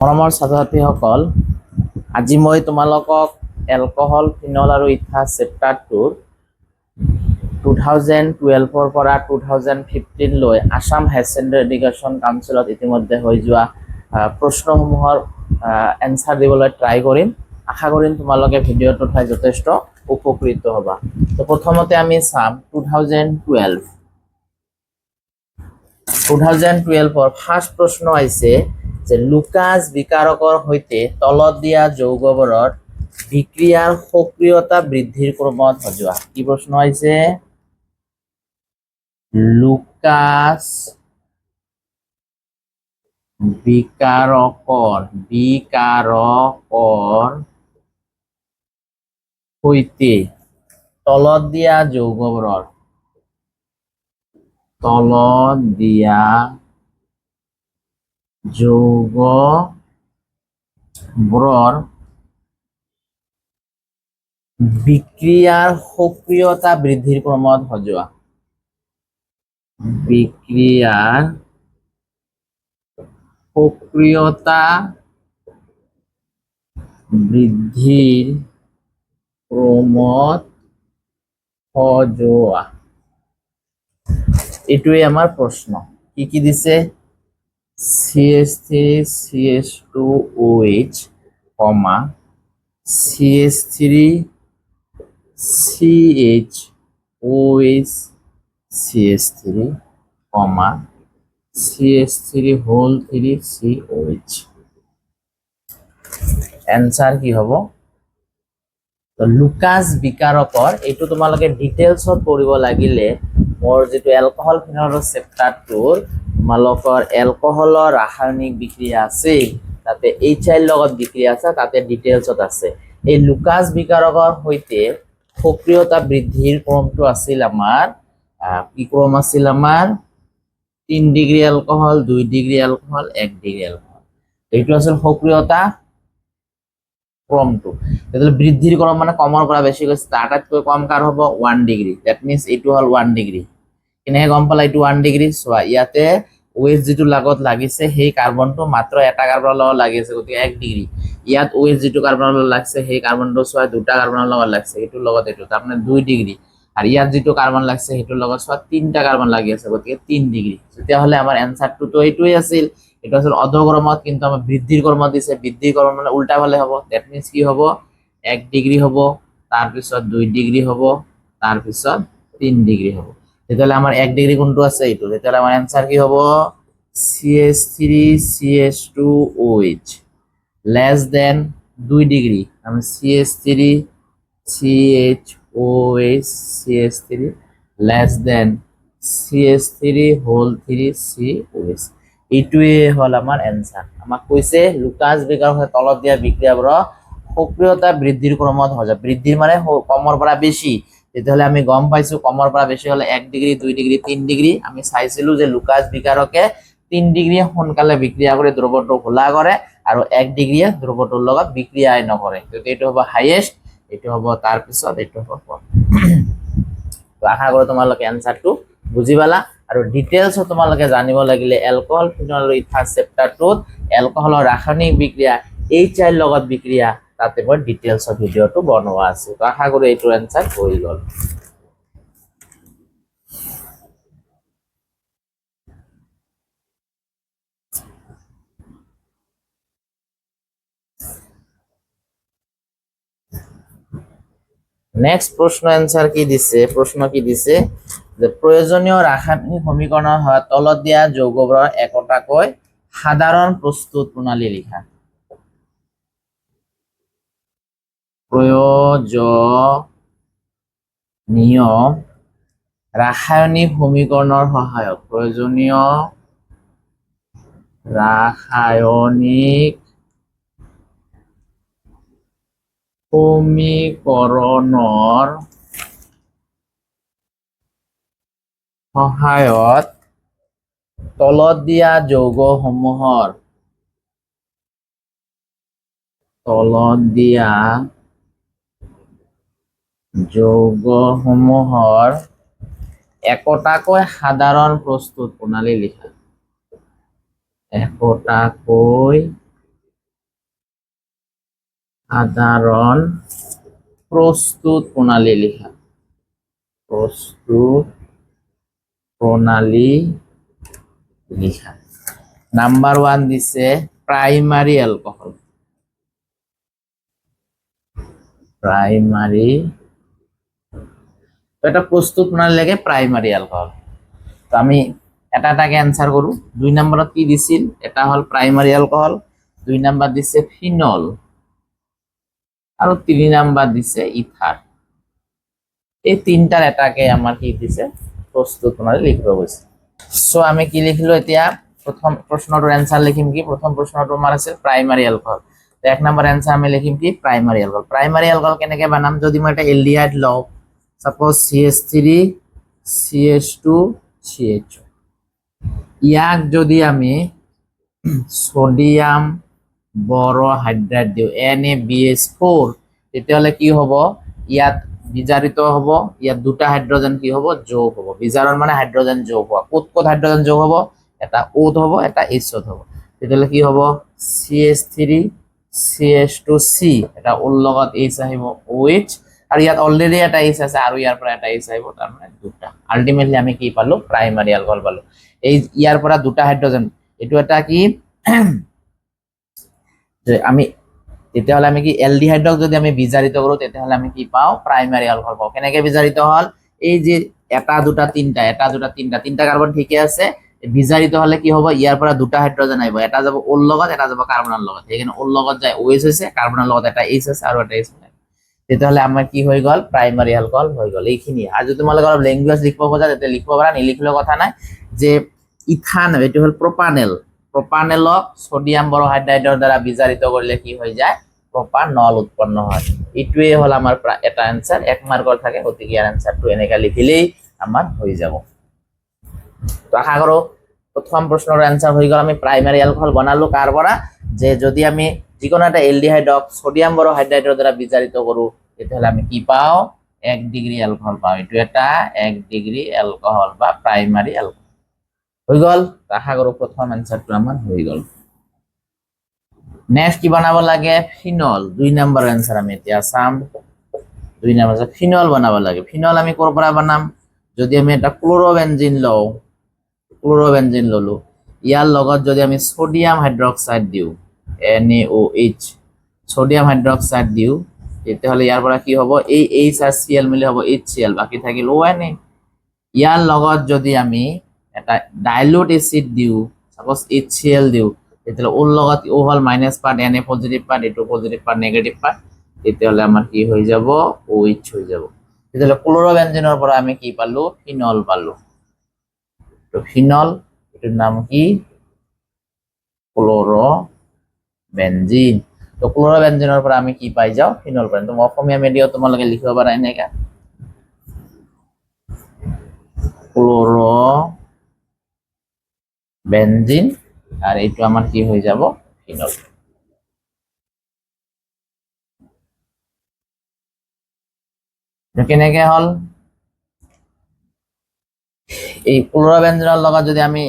মৰমৰ ছাত্ৰ-ছাত্ৰীসকল, আজি মই তোমালোকক এলকহল, ফিনল আৰু ইথাৰ চেপ্টাৰটোৰ 2012 পৰা 2015 লৈ আসাম হায়াৰ ছেকেণ্ডাৰী এডুকেশ্যন কাউন্সিলত ইতিমধ্যে হৈ যোৱা প্ৰশ্নসমূহৰ এনসাৰ দিবলৈ ট্ৰাই কৰিম। আশা কৰিম তোমালোকে ভিডিঅ'টো চাই যথেষ্ট উপকৃত হ'বা। তো প্ৰথমতে আমি চাম 2012 ফাৰ্ষ্ট প্ৰশ্ন আহিছে যে লুকাছ বিকাৰকৰ সৈতে তলত দিয়া যৌগবোৰৰ বিক্ৰিয়াৰ সক্ৰিয়তা বৃদ্ধিৰ ক্ৰমত সজোৱা। কি প্ৰশ্ন আহিছে? লুকাছ বিকাৰকৰ সৈতে তলত দিয়া যৌগবোৰৰ বিক্ৰিয়াৰ সক্ৰিয়তা বৃদ্ধিৰ ক্ৰমত সজোৱা। বিক্ৰিয়াৰ সক্ৰিয়তা বৃদ্ধিৰ ক্ৰমত সজোৱা। এটুই আমার প্রশ্ন। কি কি দিছে? CH3 CH2OH, CH3 CHOH CH3, CH3 whole 3 COH। Answer কি হব? তো লুকাছ বিকাৰকৰ এইটো তোমালোকে ডিটেইলছত পঢ়িব লাগিলে মোৰ যেটো এলকহল ফিনলৰ চেপ্টাৰটোৰ তোমালোকৰ এলকহলৰ ৰাসায়নিক বিক্ৰিয়া আছে, তাতে HCl লগত বিক্ৰিয়া আছে, তাতে ডিটেইলছত আছে। এই লুকাছ বিকাৰকৰ সৈতে সক্ৰিয়তা বৃদ্ধিৰ ক্ৰমটো আছিল আমাৰ কি ক্ৰম আছিল আমাৰ 3 degree alcohol, 2 degree alcohol, 1 degree alcohol. এইটো আছিল সক্ৰিয়তা ক্ৰমটো। তেতিয়াহ'লে বৃদ্ধিৰ ক্ৰম মানে কমৰ পৰা বেছি গৈছে, আটাইতকৈ কম কাৰ হ'ব 1 ডিগ্ৰী। দ্যাট মিন্স এইটো হ'ল 1 ডিগ্ৰী। কেনেকৈ গম পালা এইটো 1 ডিগ্ৰী? চোৱা, ইয়াতে OH যেটো লগত লাগিছে সেই কাৰ্বনটো মাত্ৰ এটা কাৰ্বনৰ লগত লাগি আছে, গতিকে 1 ডিগ্ৰী। ইয়াত OH যেটো কাৰ্বনৰ লগত লাগছে সেই কাৰ্বনটো চোৱা দুটা কাৰ্বনৰ লগত লাগছে, এইটোৰ লগত এইটো, তাৰমানে 2 ডিগ্ৰী। আৰু ইয়াত যেটো কাৰ্বন লাগছে সেইটোৰ লগত চোৱা তিনটা কাৰ্বন লাগি আছে, গতিকে 3 ডিগ্ৰী। তেতিয়াহ'লে আমাৰ এনসাৰটো তো এইটোই আছিল। এটা আছিল অধক্রমত, কিন্তু আমার বৃদ্ধির ক্রমত দিছে। বৃদ্ধির ক্রম মানে উল্টা ফালে হব। দ্যাট মিন্স কি হব? 1 ডিগ্রি হব, তাৰপিছত 2 ডিগ্ৰি হব, তাৰপিছত 3 ডিগ্রি হব। তেতিয়াহ'লে আমার 1 ডিগ্রি কোনটো আছে এইটো। তেতিয়াহ'লে আমার এনসার কি হব? CH3 CH2OH less than 2 degree. আমি CH3 CHOH CH3 less than CH3 whole 3 COH। এইটোৱে হল আমাৰ এনসাৰ। আমাক কৈছে লুকাছ বিকাৰকৰ তলত দিয়া বিক্ৰিয়াবোৰৰ সক্ৰিয়তা বৃদ্ধিৰ ক্ৰমত সজা। বৃদ্ধি মানে কমৰ পৰা বেছি। তেতিয়াহ'লে আমি গম পাইছো কমৰ পৰা বেছি হলে 1 ডিগ্ৰী, 2 ডিগ্ৰী, 3 ডিগ্ৰী। আমি চাইছিলো যে লুকাছ বিকাৰকে 3 ডিগ্ৰী সোনকালে বিক্ৰিয়া কৰি দ্ৰৱটো ঘোলা কৰে আৰু 1 ডিগ্ৰীয়ে দ্ৰৱটোৰ লগত বিক্ৰিয়াই নকৰে। গতিকে এইটো হ'ব হাইয়েষ্ট, এইটো হ'ব তাৰপিছত এইটো হ'ব। তো আশা কৰো তোমালোকে এনসাৰটো বুজি পালা। আৰু ডিটেইলছ তোমালোকে জানিব লাগিলে এলকহল, ফিনল আৰু ইথাৰ চেপ্টাৰটোত এলকহলৰ ৰাসায়নিক বিক্ৰিয়া HCl লগত বিক্ৰিয়া তাতে মই ডিটেইলছত ভিডিঅ'টো বনোৱা আছে। তো আশা কৰো এইটো এনসাৰ হৈ গ'ল। নেক্সট প্ৰশ্ন এনসাৰ কি দিছে? প্ৰশ্ন কি দিছে যে প্ৰয়োজনীয় ৰাসায়নিক সমীকৰণৰ সহায়ত তলত দিয়া যৌগবোৰৰ একোটাকৈ সাধাৰণ প্ৰস্তুত প্ৰণালী লিখা। প্ৰয়োজনীয় ৰাসায়নিক সমীকৰণৰ সহায়ত প্ৰয়োজনীয় ৰাসায়নিক সমীকৰণৰ সহায়ত তলত দিয়া যৌগসমূহৰ একোটাকৈ সাধাৰণ প্ৰস্তুত প্ৰণালী লিখা। একোটাকৈ সাধারণ প্রস্তুত প্রণালী লেখা, প্রস্তুত প্রণালী লেখা। নাম্বার 1 দিছে প্রাইমারি অ্যালকোহল, প্রাইমারি, তো এটা প্রস্তুত প্রণালী লাগে প্রাইমারি অ্যালকোহল। তো আমি এটাকে অ্যান্সার করু। 2 নম্বরত কি দিছিল, এটা হল প্রাইমারি অ্যালকোহল, 2 নাম্বার দিছে ফিনল, আর 3 নাম্বার দিছে ইথার। এই তিনটার এটাকে আমার কি দিছে প্রস্তুত প্রণালী লিখব বলছে। সো আমি কি লিখলো এতিয়া প্রথম প্রশ্নটার অ্যান্সার লিখিম কি, প্রথম প্রশ্নটো আমার আছে প্রাইমারি অ্যালকোহল। তো 1 নাম্বার অ্যান্সার আমি লিখিম কি প্রাইমারি অ্যালকোহল। প্রাইমারি অ্যালকোহল কেনেকে বানাম, যদি মই এটা এলডিহাইড লও, সাপোজ CH3 CH2 CH, ইয়াক যদি আমি সোডিয়াম বড় হাইড্রাইড দিও NaBH4, তেতিয়াহলে কি হব, ইয়াত বিজারিত হব, ইয়াত দুটা হাইড্রোজেন কি হব যোগ হব। বিজারণ মানে হাইড্রোজেন যোগ হওয়া। ক'ত ক'ত হাইড্রোজেন যোগ হব, এটা O'ত হব, এটা H'ত হব। তেতিয়াহলে কি হব CH3 CH2C, এটা ওর লগত H আহিব OH, আর ইয়াত অলরেডি এটা H আছে আৰু ইয়াৰ পৰা এটা H আহিব, তাৰ মানে দুটা। আলটিমেটলি আমি কি পালো প্ৰাইমাৰি অ্যালকোহল পালো। এই ইয়াৰ পৰা দুটা হাইড্রোজেন, এটো এটা কি যে আমি তেতিয়াহলে আমি কি এলডিহাইডক যদি আমি বিজারিত কৰো তেতিয়াহলে আমি কি পাও প্রাইমারি অ্যালকোহল পাও। কেনেকে বিজারিত হল, এই যে এটা দুটা তিনটা, এটা দুটা তিনটা, তিনটা কার্বন ঠিকই আছে, বিজারিত হলে কি হবে, ইয়াৰ পৰা দুটা হাইড্রোজেন আহিব, এটা যাব ওর লগত, এটা যাব কার্বনের লগত। এখানে ওর লগত যায় OH হইছে, কার্বনের লগত এটা H আছে আৰু এটা H। তেতিয়াহলে আমাৰ কি হৈ গল প্ৰাইমাৰি অ্যালকোহল হৈ গল। এইখিনি। আৰ যদি তোমালোকে অলপ ল্যাঙ্গুয়েজ লিখব খোজা তেতিয়া লিখব পাৰা, নিলিখিলেও কথা নাই। যে ইথান, এটো হল প্রোপানেল, প্রোপানেলক সোডিয়াম বড়হাইড্রাইডের দ্বারা বিজারিত করলে কি হয়ে যায় প্রোপানল উৎপন্ন হয়। এইটোৱে হল আমাৰ এটা অ্যান্সাৰ, 1 মাৰ্কৰ থাকে, গতিকে ইয়াৰ অ্যান্সাৰটো এনেকা লিখিলেই আমাৰ হয়ে যাব। তো আশা কৰো প্ৰথম প্ৰশ্নেৰ অ্যান্সাৰ হয়ে গেল। আমি প্ৰাইমাৰি অ্যালকোহল বানালো কাৰ পৰা, যে যদি আমি যিকোনো একটা এলডিহাইডক সোডিয়াম বড়হাইড্রাইডের দ্বারা বিজারিত করু তেতিয়াহলে আমি কি পাও 1 ডিগ্রি অ্যালকোহল পাও। এটো এটা 1 ডিগ্রি অ্যালকোহল বা প্রাইমারি অ্যালকোহল হয়ে গেল। আশা করো প্রথম অ্যান্সারটো আমার হয়ে গেল। নেক্সট কি বানাব লাগে, ফিনল। 2 নাম্বার অ্যান্সার আমি এতিয়া চাম। 2 নাম্বার ফিনল বানাব লাগে। ফিনল আমি ক'ৰ পৰা বানাম, যদি আমি এটা ক্লোরোবেনজিন লও, ক্লোরোবেনজিন ললো, ইয়ার লগত যদি আমি সোডিয়াম হাইড্রক্সাইড দিও NaOH, সোডিয়াম হাইড্রক্সাইড দিও, তেতিয়াহলে ইয়াৰ পৰা কি হ'ব, এই H আর Cl মিলি হ'ব HCl, বাকি থাকিল ONa। ইয়ার লগত যদি আমি এটা ডাইলুট এসিড দিও, সাপোজ HCl দিও, তেতিয়াহলে ওর লগত ও হল minus part, Na positive part, এটো পজিটিভ পার্ট, নেগেটিভ পার্ট, তেতিয়াহলে আমার কি হয়ে যাব OH হয়ে যাব। তেতিয়াহলে ক্লোৰোবেনজিনৰ পৰা আমি কি পালো ফিনল পালো। তো ফিনল এটাৰ নাম কি ক্লোৰোবেনজিন। তো ক্লোৰোবেনজিনেৰ পৰা আমি কি পাই যাও ফিনল পাই। তো অসমীয়া মিডিয়াও তোমালোকে লিখিব পাৰা এনেকা ক্লোরোবেনজিন, আর এইটো আমার কি হয়ে যাব ফিনল। কেনেকে হল, এই ক্লোরোবেনজিনের লগত যদি আমি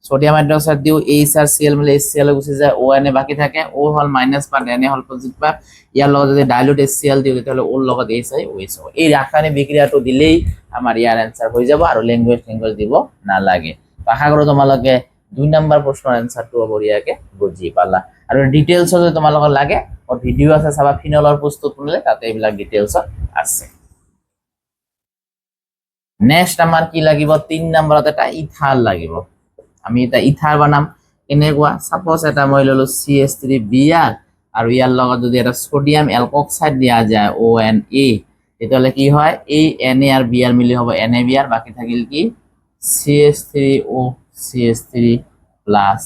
সোডিয়াম হাইড্রক্সাইড দিও, H আর Cl মিলে HCl গুছি যায়, ONa বাকি থাকে, O হল মাইনাস পার্ট, Na হল পজিটিভ পার্ট। ইয়ার লগত যদি ডাইলুট HCl দিও তাহলে ওর লগত H হয় OH হবে। এই রাসায়নিক বিক্রিয়াটো দিলেই আমার ইয়ার অ্যান্সার হয়ে যাব, আর ল্যাঙ্গুয়েজ দিব না লাগে। তো আশা করো তোমালোকে 2 নাম্বার প্রশ্নের অ্যান্সারটো বঢ়িয়াকে বুঝি পালা। আর ডিটেইলস যদি তোমালোকৰ লাগে ওৰ ভিডিও আছে চাবা, ফিনলৰ প্রস্তুত করলে তাতে এইবিলাক ডিটেইলস আছে। নেক্সট আমার কি লাগিব, 3 নম্বরত এটা ইথার লাগিব। আমি এটা ইথার বানাম এনেকুৱা, সাপোজ এটা মই ললো CH3Br, আর ইয়ার লগত যদি এটা সোডিয়াম অ্যালকক্সাইড দিয়া যায় ONa, তেতিয়াহলে কি হয় এই Na আর Br মিলি হ'ব NaBr, বাকি থাকিল কি CH3O CH3 প্লাস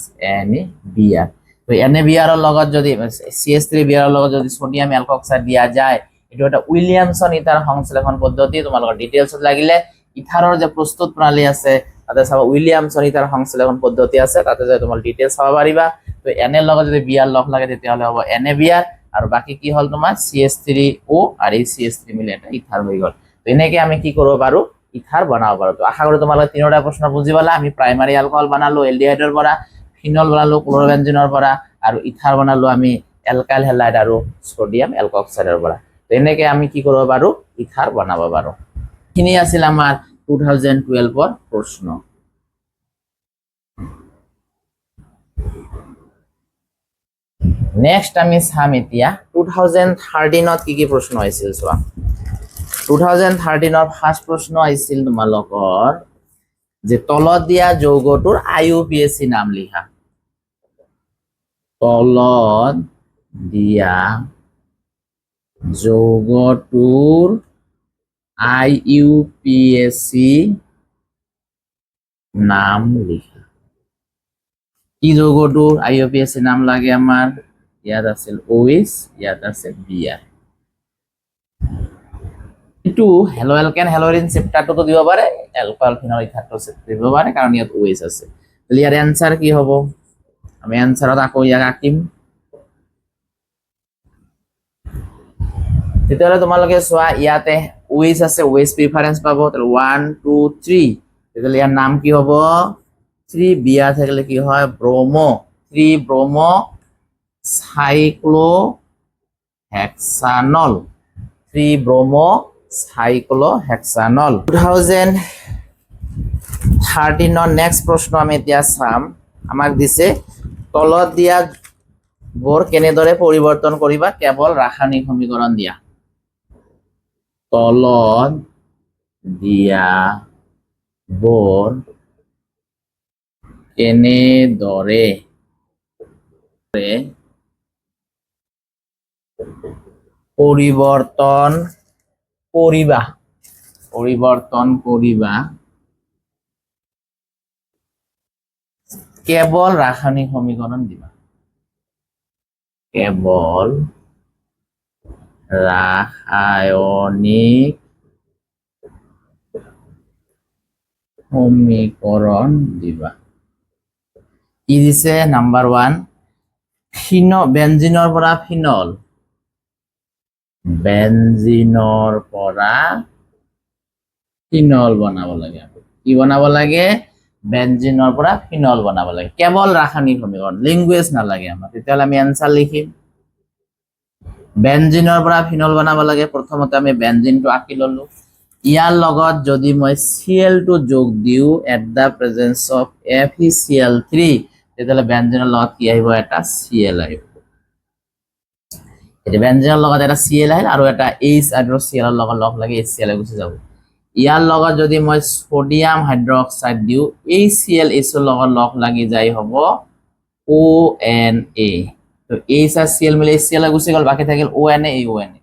NaBr। তো NaBr এর লগত যদি CH3Br এর লগত যদি সোডিয়াম অ্যালকক্সাইড দিয়া যায়, এটা একটা উইলিয়ামসন ইথার সংশ্লেষণ পদ্ধতি। তোমালোকৰ ডিটেইলস লাগিলে ইথাৰৰ যে প্ৰস্তুত প্ৰণালী আছে তাতে চাবা উইলিয়ামসন ইথাৰ সংশ্লেষণ পদ্ধতি আছে, তাতে যাই তোমাৰ ডিটেইলস চাব পাৰিবা। তো Na এর লগত যদি Br লগ লাগে তেতিয়াহলে হ'ব NaBr, আর বাকি কি হল তোমার CH3O আর এই CH3 মিলে এটা ইথার হয়ে গেল। তো এনেকে আমি কি করব পারো ইথার বানাবো পারো। তো আশা করি তোমালোকে 3টা প্রশ্ন বুঝি পালা। আমি প্রাইমারি অ্যালকোহল বানালো এলডিহাইডের পৰা, ফিনল বানালো ক্লোৰোবেনজিনৰ পৰা, আৰ ইথাৰ বানালো আমি এলকাইল হেলাইড আৰু সোডিয়াম এলকক্সাইডৰ পৰা। তো এনেকৈ আমি কি কৰিব পাৰোঁ, ইথাৰ বনাব পাৰোঁ। এইখিনি আছিল আমাৰ 2012 প্ৰশ্ন। নেক্সট আমি চাম এতিয়া 2013 কি প্ৰশ্ন আহিছিল চোৱা। 2013 ফাৰ্ষ্ট প্ৰশ্ন আহিছিল তোমালোকৰ যে তলত দিয়া যৌগটোৰ IUPAC নাম লিখা। তলত দিয়া যৌগটোৰ IUPAC নাম লিখা। কি যৌগটোৰ IUPAC নাম লাগে আমাৰ? ইয়াত আছিল OH, ইয়াত আছে Br। এইটো হেলো এলকেন হেলোৰিন চেপ্টাৰটো দিব পাৰে, এলকাইল ফিনল ইথাৰটো দিব পাৰে, কাৰণ ইয়াত OH আছে। ইয়াৰ এনসাৰ কি হ'ব? আমি এনসাৰত আকৌ ইয়াক আঁকিম। তেতিয়াহ'লে তোমালোকে চোৱা, ইয়াতে OH আছে, OH প্ৰিফাৰেন্স পাব। 1 2 3, তেতিয়াহ'লে ইয়াৰ নাম কি হ'ব? 3 Br থাকিলে কি হয়? ব্ৰমো। 3 ব্ৰমো সাইক্লোহেক্সানল। 3 ব্ৰমো সাইক্লোহেক্সানল। 2013 নেক্সট প্ৰশ্ন আমি এতিয়া চাম। আমাক দিছে তলত দিয়া বোৰ কেনেদৰে পৰিৱৰ্তন কৰিবা, কেৱল ৰাসায়নিক সমীকৰণ দিয়া। তলত দিয়া বোৰ কেনেদৰে পৰিৱৰ্তন কৰিবা কেৱল ৰাসায়নিক সমীকৰণ দিবা। কেৱল ৰাসায়নিক সমীকৰণ দিবা। কি দিছে? নাম্বাৰ 1 বেঞ্জিনৰ পৰা ফিনল। বেঞ্জিনৰ পৰা ফিনল বনাব লাগে। কি বনাব লাগে? বেঞ্জিনৰ পৰা ফিনল বনাব লাগে। কেৱল ৰাসায়নিক সমীকৰণ, লেংগুৱেজ নালাগে আমাৰ। তেতিয়াহ'লে আমি এনসাৰ লিখিম। বেঞ্জিনৰ পৰা ফিনল বনাব লাগে। প্ৰথমতে আমি বেঞ্জিনটো আঁকি ললো। ইয়াৰ লগত যদি মই Cl2 যোগ দিওঁ at the presence of FeCl3, তেতিয়াহ'লে বেঞ্জিনৰ লগত কি আহিব? এটা Cl আহিব। এতিয়া বেঞ্জিনৰ লগত এটা Cl আহিল আৰু এটা H আৰু Cl ৰ লগত লগ লাগি HCl গুচি যাব। ইয়াৰ লগত যদি মই সোডিয়াম হাইড্ৰক্সাইড দিওঁ, এই ClH ৰ লগত লগ লাগি যায় হ'ব ONA। তো H আর Cl মিলে HCl গুচি গ'ল, বাকি থাকিল ONA, এই ONA।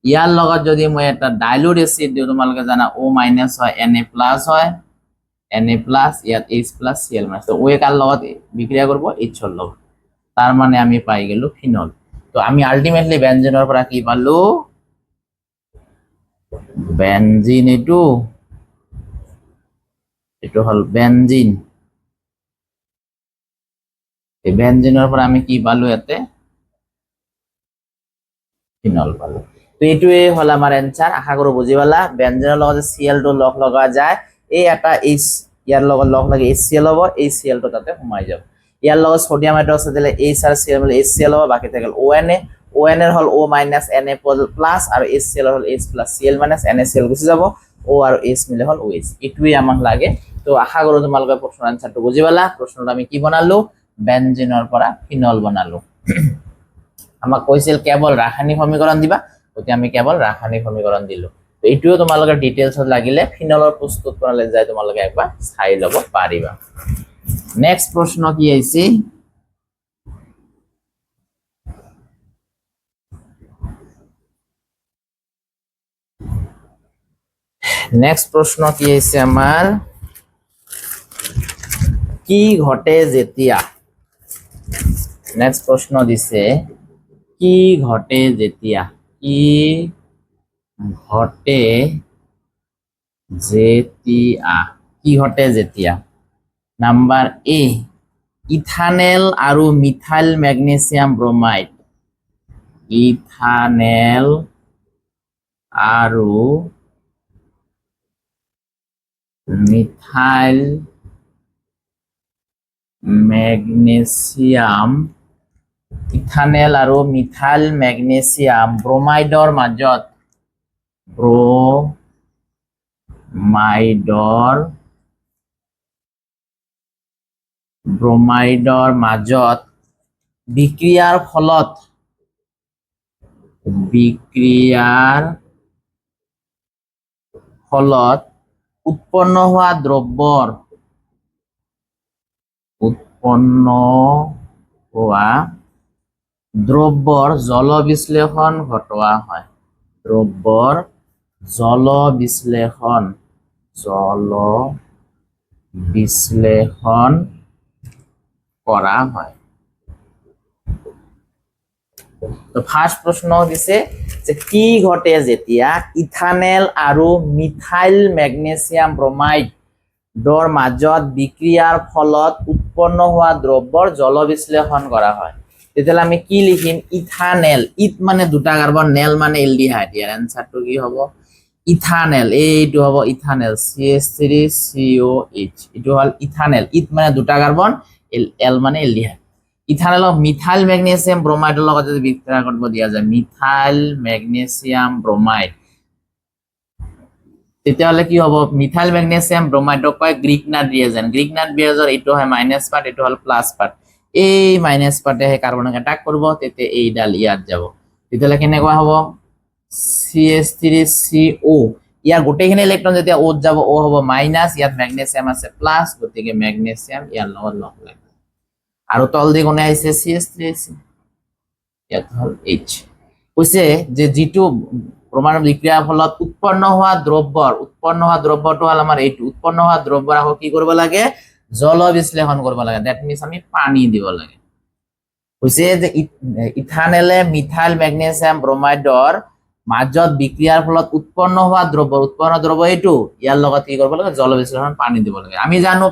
ইয়াৰ লগত যদি মই এটা ডাইলুট এসিড দিওঁ, তোমালোকে জানা O- হয়, Na+ হয়, Na+, ইয়াত H+, Cl-। তো O কাৰ লগত বিক্ৰিয়া কৰব? H ৰ লগত। তাৰ মানে আমি পাই গেল ফিনল। তো আমি আলটিমেটলি বেঞ্জিনৰ পৰা কি পালো? বেঞ্জিন। এইটো হল বেঞ্জিন। এই বেঞ্জিনৰ পৰা আমি কি পালো? ইয়াতে ফিনল পালো। তো এইটোৱে হল আমাৰ এনসাৰ। আশা কৰো বুজি পালা। বেঞ্জিনৰ লগত Cl2 লগ লগা যায়, এই এটা H ইয়াৰ লগত লগ লাগি HCl হ'ব, এই Cl2 তাতে সোমাই যাব। ইয়াৰ লগত সোডিয়াম হাইড্ৰক্সাইড দিলে H আর Cl মিলে HCl হ'ব, বাকি থাকিল ONA। ONA হল O- Na+ আৰু HCl হল H+, Cl- NaCl গুচি যাব, O আৰু H মিলে হল OH। এইটোৱে আমাক লাগে। তো আশা কৰো তোমালোকে প্ৰশ্নৰ আনসাৰটো বুজি পালা। প্ৰশ্নটো আমি কি বনালো? বেঞ্জিনৰ পৰা ফিনল বনালো। আমাক কৈছিল কেৱল ৰাসায়নিক সমীকৰণ দিবা, গতিকে আমি কেৱল ৰাসায়নিক সমীকৰণ দিলো। তো এইটোও তোমালোকে ডিটেইলছত লাগিলে ফিনলৰ প্ৰস্তুত প্ৰণালী যাই তোমালোকে একবাৰ চাই ল'ব পাৰিবা। নেক্সট প্ৰশ্ন কি আহিছে? নেক্সট প্ৰশ্ন কি আহিছে আমাৰ? কি ঘটে যেতিয়া? নেক্সট প্রশ্ন দিছে কি ঘটে যেতিয়া? কি ঘটে যেতিয়া? কি ঘটে যেতিয়া? নাম্বার এ ইথানেল আৰু মিথাইল ম্যাগনেসিয়াম ব্ৰোমাইড। ইথানেল আৰু মিথাইল ম্যাগনেসিয়াম ইথানেল আৰু মিথাইল মেগনেছিয়াম ব্ৰমাইডৰ মাজত ব্ৰমাইডৰ মাজত বিক্ৰিয়াৰ ফলত উৎপন্ন হোৱা দ্ৰব্যৰ জল বিশ্লেষণ ঘটোৱা হয়। দ্ৰব্যৰ জল বিশ্লেষণ কৰা হয়। তো ফাৰ্স্ট প্ৰশ্ন দিছে যে কি ঘটে যেতিয়া ইথানেল আৰু মিথাইল মেগনেছিয়াম ব্ৰমাইডৰ মাজত বিক্ৰিয়াৰ ফলত উৎপন্ন হোৱা দ্ৰব্যৰ জল বিশ্লেষণ কৰা হয়। তেতিয়াহ'লে আমি কি লিখিম? ইথানেল, ইথ মানে দুটা কাৰ্বন, নেল মানে এলডিহাইড। ইয়াৰ এনসারটো কি হ'ব? ইথানেল, এইটো হ'ব ইথানেল CH3COH, এইটো হ'ল ইথানেল। ইথ মানে দুটা কাৰ্বন, এল মানে এলডিহাইড। ইথানেলক মিথাইল মেগনেছিয়াম ব্ৰমাইডৰ লগত যদি বিক্ৰিয়া কৰিব দিয়া যায়, মিথাইল মেগনেছিয়াম ব্ৰমাইড, তেতিয়াহ'লে কি হ'ব? মিথাইল মেগনেছিয়াম ব্ৰমাইডক কয় গ্ৰিগনাট ৰিয়েজেন্ট। গ্ৰিগনাট ৰিয়েজেন্ট এইটো হয় মাইনাস পাৰ্ট, এইটো হ'ল প্লাস পাৰ্ট। এই মাইনাস পাৰ্টে সেই কাৰ্বনক এটাক কৰিব, তেতিয়া এইডাল ইয়াত যাব। তেতিয়াহ'লে কেনেকুৱা হ'ব? CH3CO, ইয়াৰ গোটেইখিনি ইলেক্ট্ৰন যেতিয়া ওত যাব, ও হ'ব মাইনাস, ইয়াত মেগনেছিয়াম আছে প্লাস, গতিকে মেগনেছিয়াম ইয়াৰ লগত লগ লাগিব। আৰু তল দি কোনে আহিছে? CH3, ইয়াত হ'ল H। কৈছে যে যিটো ব্ৰমাইড বিক্ৰিয়াৰ ফলত উৎপন্ন হোৱা দ্ৰব্যটো হ'ল আমাৰ এইটো। উৎপন্ন হোৱা দ্ৰব্যৰ আকৌ কি কৰিব লাগে? জল বিশ্লেষণ কৰিব লাগে। দ্যাট মিন্স আমি পানী দিব লাগে। কৈছে যে ইথানেলে মিথাইল মেগনেছিয়াম ব্ৰমাইডৰ মাজত বিক্ৰিয়াৰ ফলত উৎপন্ন হোৱা দ্ৰব্য এইটো, ইয়াৰ লগত কি কৰিব লাগে? জল বিশ্লেষণ, পানী দিব লাগে। আমি জানো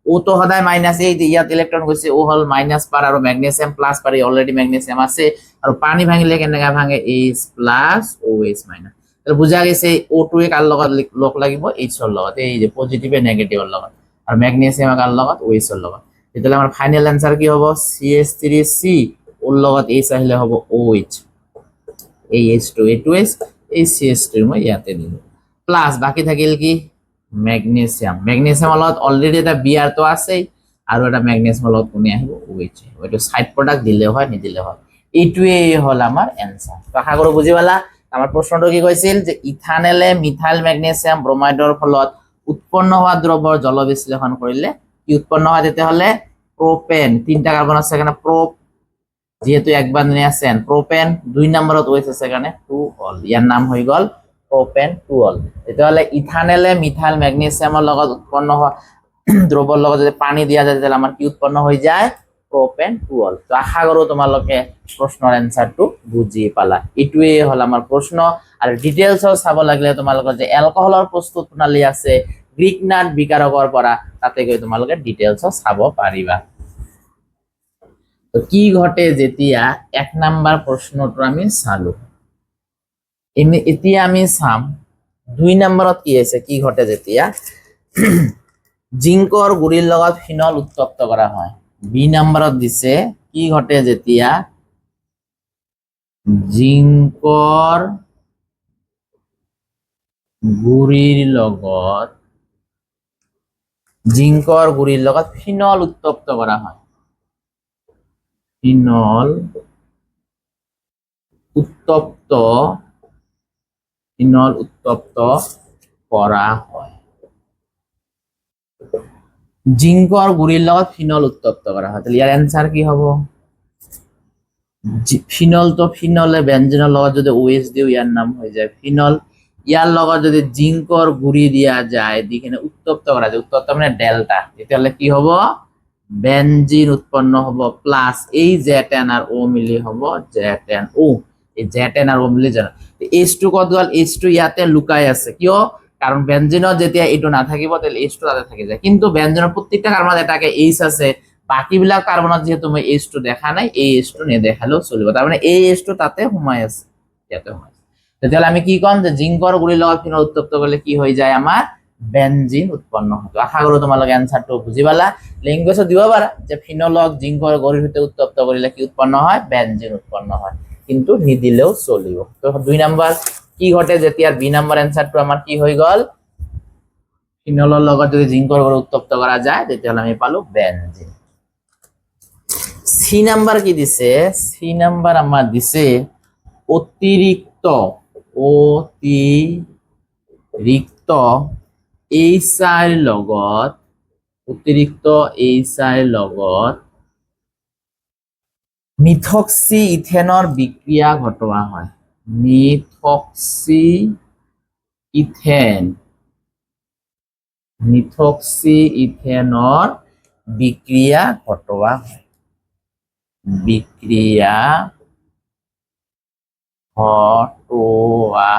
ও তো সদায় মাইনাস, এই ইয়াত ইলেক্ট্ৰন গৈছে, ও হল মাইনাস পাৰ আৰু মেগনেছিয়াম প্লাস পাৰ, অলৰেডি মেগনেছিয়াম আছে। আৰু পানী ভাঙিলে কেনেকা ভাঙে? H plus OH minus. তাহলে বুঝা গেছে ও টু কার লগত লগ লাগিব? H এর লগত, এই যে পজিটিভে নেগেটিভের লগত। আর মেগনেছিয়াম কার লগত? OH এর লগত। তাহলে আমার ফাইনাল অ্যান্সার কি হবো? CH3C, ওর লগত H আহিলে হবো OH, এই H2, A2H, এই CH3 মই ইয়াতে দিব। প্লাস বাকি থাকিল কি? মেগনেছিয়াম। মেগনেছিয়ামৰ লগত অলৰেডি এটা বিআৰ তো আছেই, আৰু এটা মেগনেছিয়ামৰ লগত কোনে আহিব? OH। এইটো সাইড প্ৰডাক্ট দিলে হয়, নিদিলে হয়। এইটোৱে হল আমাৰ এনসাৰ। তো আশা কৰো বুজি পালা। আমাৰ প্ৰশ্নটো কি কৈছিল যে ইথানেলে মিথাইল মেগনেছিয়াম ব্ৰমাইডৰ ফলত উৎপন্ন হোৱা দ্ৰব্যৰ জল বিশ্লেষণ কৰিলে কি উৎপন্ন হয়? তেতিয়াহ'লে প্রোপেন, তিনটা কার্বন আছে এখানে, যেহেতু এক বান্ধনী আছে প্রোপেন, 2 নম্বরত OH আছে এখানে 2 অল, ইয়ার নাম হৈ গল প্রোপেন 2 অল। তেতিয়াহ'লে ইথানেলে মিথাইল মেগনেছিয়ামৰ লগত উৎপন্ন হোৱা দ্ৰব্যৰ লগত যদি পানী দিয়া যায়, তেতিয়াহ'লে আমাৰ কি উৎপন্ন হৈ যায়? Propane 2 all. তো আশা কৰো তোমালোকে প্ৰশ্নৰ এনসাৰটো বুজি পালা। এইটোৱে হল আমাৰ প্ৰশ্ন। আৰু ডিটেইলছ চাব লাগিলে তোমালোকৰ যে এলকহলৰ প্ৰস্তুত প্ৰণালী আছে গ্ৰিগনাট বিকাৰকৰ পৰা, তাতে গৈ তোমালোকে ডিটেইলছ চাব পাৰিবা। তো কি ঘটে যেতিয়া 1 নাম্বাৰ প্ৰশ্নটো আমি চালো। এতিয়া আমি চাম 2 নম্বৰত কি আছে, কি ঘটে যেতিয়া জিংকৰ গুৰিৰ লগত ফিনল উত্তপ্ত কৰা হয়। বি নম্বৰত দিছে কি ঘটে যেতিয়া জিংকৰ গুৰিৰ লগত ফিনল উত্তপ্ত কৰা হয়। ফিনল উত্তপ্ত কৰা হয়। জিংকৰ গুৰিৰ লগত ফিনল উত্তপ্ত কৰা হয়। তাহলে ইয়াৰ এনসাৰ কি হ'ব? ফিনল তো ফিনলে ব্যঞ্জনৰ লগত যদি OH দিও, ইয়াৰ নাম হৈ যায় ফিনল। ইয়াৰ লগত যদি জিংকৰ গুৰি দিয়া যায়, দি কিনে উত্তপ্ত কৰা যায়, উত্তপ্ত মানে ডেল্টা, তেতিয়াহ'লে কি হ'ব? বেঞ্জিন উৎপন্ন হ'ব, প্লাস এই Z10 আর O মিলি হ'ব Z10O। এই Z10 আর O মিলি জানো H2 কত গল? H2 ইয়াতে লুকাই আছে, কিয়? কারণ বেঞ্জিনত যেতিয়া এইটো নাথাকিব, তাহলে H2 তাতে থাকি যায়। কিন্তু বেঞ্জিনৰ প্ৰত্যেকটা কাৰ্বনত এটাকে H আছে, বাকিবিলাক কাৰ্বনত যেহেতু মই H2 দেখা নাই, এই H2 নেদেখালেও চলিব। তাৰ মানে এই H2 তাতে সোমাই আছে, ইয়াতে সোমাই আছে। তেতিয়াহ'লে আমি কি ক'ম? যে জিংকৰ গুৰিৰ লগত ফিনল উত্তপ্ত কৰিলে কি হৈ যায়? আমাৰ বেনজিন উৎপন্ন হয়। আশা কৰো তোমালোকে এনসাৰটো বুজি পালা। ল্যাঙ্গুয়েজত দিব পাৰা যে ফিনলক জিংকৰ গৰিৰ সৈতে উত্তপ্ত কৰিলে কি উৎপন্ন হয়, বেনজিন উৎপন্ন হয়, কিন্তু নিদিলেও চলিব। তো 2 নম্বৰ কি ঘটে যেতিয়া বি নম্বৰ এনসাৰটো আমাৰ কি হৈ গল, ফিনলৰ লগত যদি জিংকৰ গৰি উত্তপ্ত কৰা যায় তেতিয়াহ'লে আমি পালো বেনজিন। সি নাম্বাৰ কি দিছে, সি নাম্বাৰ আমাৰ দিছে অতিৰিক্ত অতিৰিক্ত এইচআইৰ লগত অতিৰিক্ত এইচআইৰ লগত মিথক্সি ইথেনৰ বিক্ৰিয়া ঘটোৱা হয়। মিথক্সি ইথেন মিথক্সি ইথেনৰ বিক্ৰিয়া ঘটোৱা হয়। বিক্ৰিয়া ঘটোৱা,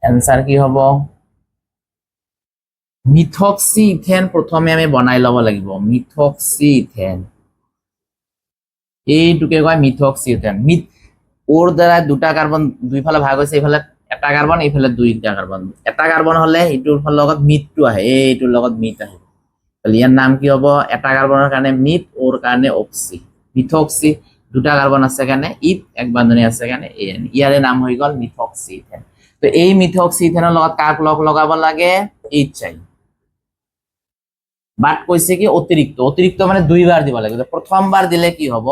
এনসার কি হব, মিথক্সি ইথেন প্রথমে আমি বনাই লব লাগিব। মিথক্সি ইথেন, এইটোকে কয় মিথক্সি ইথেন। ওর দ্বারা দুটা কার্বন দুই ফালে ভাগ হৈছে, এইফালে এটা কার্বন এইফালে দুইটা কার্বন, এটা কার্বন হলে এইটোৰ লগত মিথটো আহে, এইটোৰ লগত মিথ আহে, তাহলে ইয়ার নাম কি হব, এটা কার্বনের কারণে মিথ, ওর কারণে অক্সি, মিথক্সি। দুটা কার্বন আছে কারণে ইথ, এক বান্ধনী আছে কারণে এন, ইয়ারে নাম হৈ গল মিথক্সি ইথেন। তো এই মিথক্সি ইথেনৰ লগত কাক লগ লগাব লাগে, এইচ আই। বাট কৈছে কি অতিরিক্ত, অতিরিক্ত মানে দুইবার দিব লাগে। প্রথমবার দিলে কি হব,